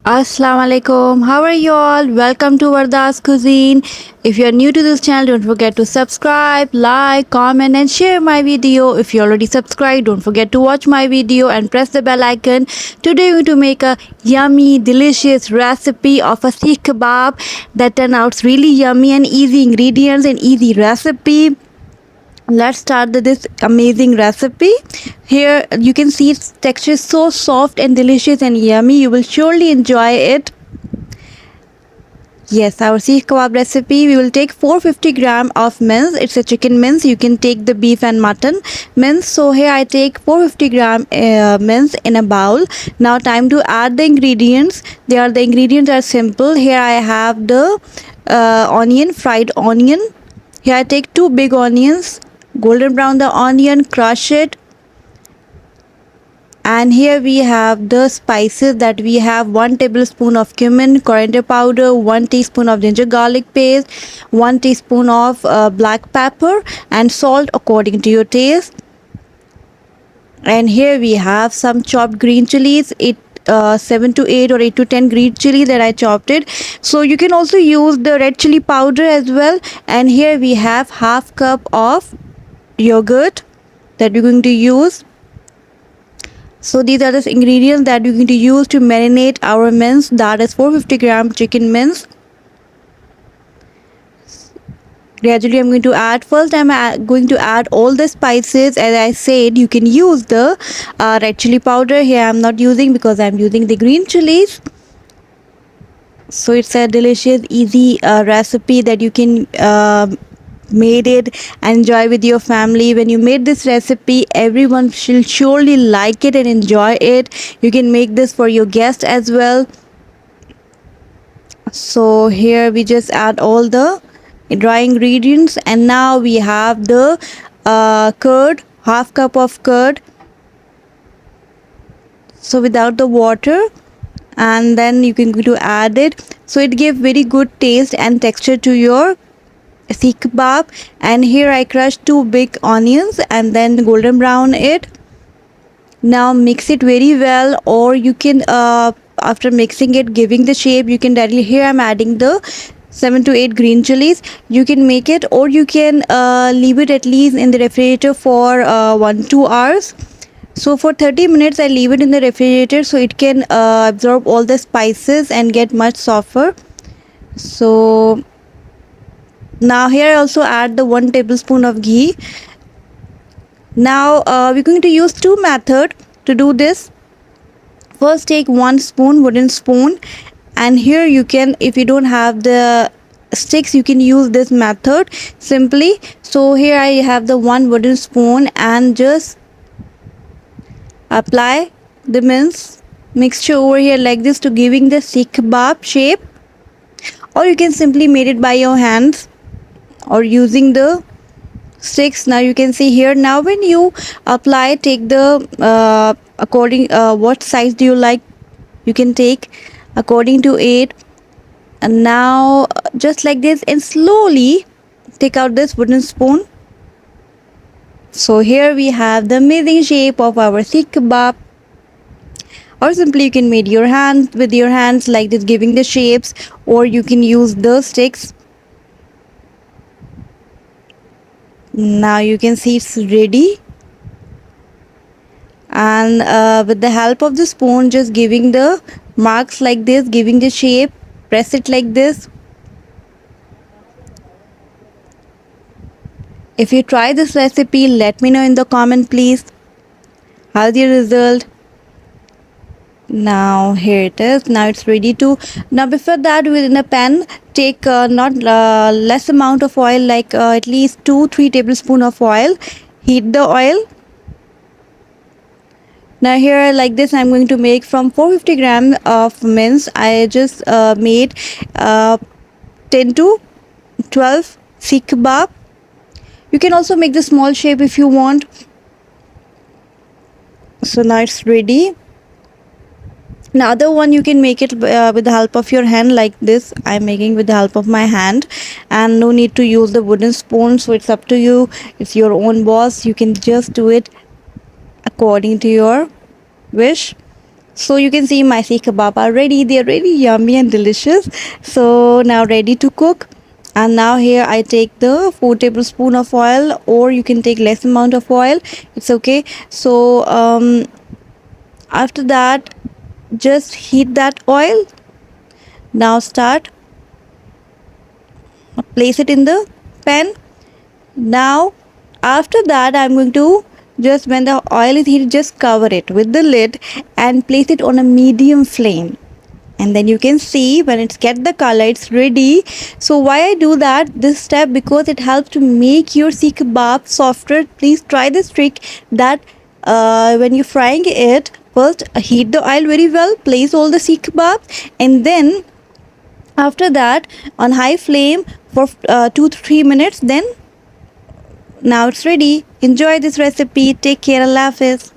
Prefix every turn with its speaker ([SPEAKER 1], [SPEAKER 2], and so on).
[SPEAKER 1] Assalamu alaikum. How are you all? Welcome to Varda's Cuisine. If you're new to this channel, don't forget to subscribe, like, comment, and share my video. If you already subscribed, don't forget to watch my video and press the bell icon. Today, we're going to make a yummy, delicious recipe of a Seekh Kabab that turns out really yummy and easy ingredients and easy recipe. Let's start this amazing recipe. Here you can see its texture is so soft and delicious and yummy. You will surely enjoy it. Yes, our Seekh Kabab recipe, we will take 450 gram of mince. It's a chicken mince. You can take the beef and mutton mince. So here I take 450 gram mince in a bowl. Now time to add the ingredients. The ingredients are simple. Here I have the onion, fried onion. Here I take 2 big onions, golden brown the onion, crush it. And here we have the spices that we have: 1 tablespoon of cumin, coriander powder, 1 teaspoon of ginger garlic paste, 1 teaspoon of black pepper, and salt according to your taste. And here we have some chopped green chilies. 7 to 8 or 8 to 10 green chili that I chopped it. So you can also use the red chili powder as well. And here we have half cup of yogurt that we're going to use. So these are the ingredients that we're going to use to marinate our mince, that is 450 gram chicken mince. Gradually I'm going to add, first I'm going to add all the spices. As I said, you can use the red chili powder. Here I'm not using because I'm using the green chilies. So it's a delicious easy recipe that you can made it and enjoy with your family. When you made this recipe, everyone should surely like it and enjoy it. You can make this for your guests as well. So here we just add all the dry ingredients, and now we have the curd, half cup of curd, so without the water, and then you can go to add it. So it gives very good taste and texture to your Seekh Kabab. And here I crushed 2 big onions and then golden brown it. Now mix it very well, or you can after mixing it, giving the shape, you can directly, here I'm adding the 7 to 8 green chilies. You can make it, or you can leave it at least in the refrigerator for 1-2 hours. So for 30 minutes I leave it in the refrigerator so it can absorb all the spices and get much softer. So now here I also add the 1 tablespoon of ghee. Now we're going to use 2 methods to do this. First, take 1 spoon, wooden spoon, and here you can, if you don't have the sticks, you can use this method simply. So here I have the 1 wooden spoon and just apply the mince mixture over here like this to giving the Seekh Kabab shape, or you can simply make it by your hands or using the sticks. Now you can see here, now when you apply, take the according what size do you like, you can take according to it. And now just like this, and slowly take out this wooden spoon. So here we have the amazing shape of our Seekh Kabab, or simply you can make your hand with your hands like this, giving the shapes, or you can use the sticks. Now you can see it's ready, and with the help of the spoon, just giving the marks like this, giving the shape, press it like this. If you try this recipe, let me know in the comment please. How's your result? Now here it is. Now it's ready to, now before that, within a pan, take not less amount of oil, like at least 2-3 tablespoons of oil. Heat the oil. Now here like this, I'm going to make from 450 gram of mince. I just made 10 to 12 Seekh Kabab. You can also make the small shape if you want. So now it's ready. Now other one, you can make it with the help of your hand like this. I'm making with the help of my hand, and no need to use the wooden spoon. So it's up to you, it's your own boss. You can just do it according to your wish. So you can see my seekh kebab are ready. They are really yummy and delicious. So now ready to cook. And now here I take the 4 tablespoon of oil, or you can take less amount of oil. It's okay. So after that, just heat that oil. Now start, place it in the pan. Now after that, I'm going to, just when the oil is heated, just cover it with the lid and place it on a medium flame. And then you can see when it's get the color, it's ready. So why I do that this step, because it helps to make your seekh kebab softer. Please try this trick, that when you're frying it, first heat the oil very well, place all the seekh kebab, and then after that on high flame for 2 to 3 minutes. Then now it's ready. Enjoy this recipe. Take care. Allah Hafiz.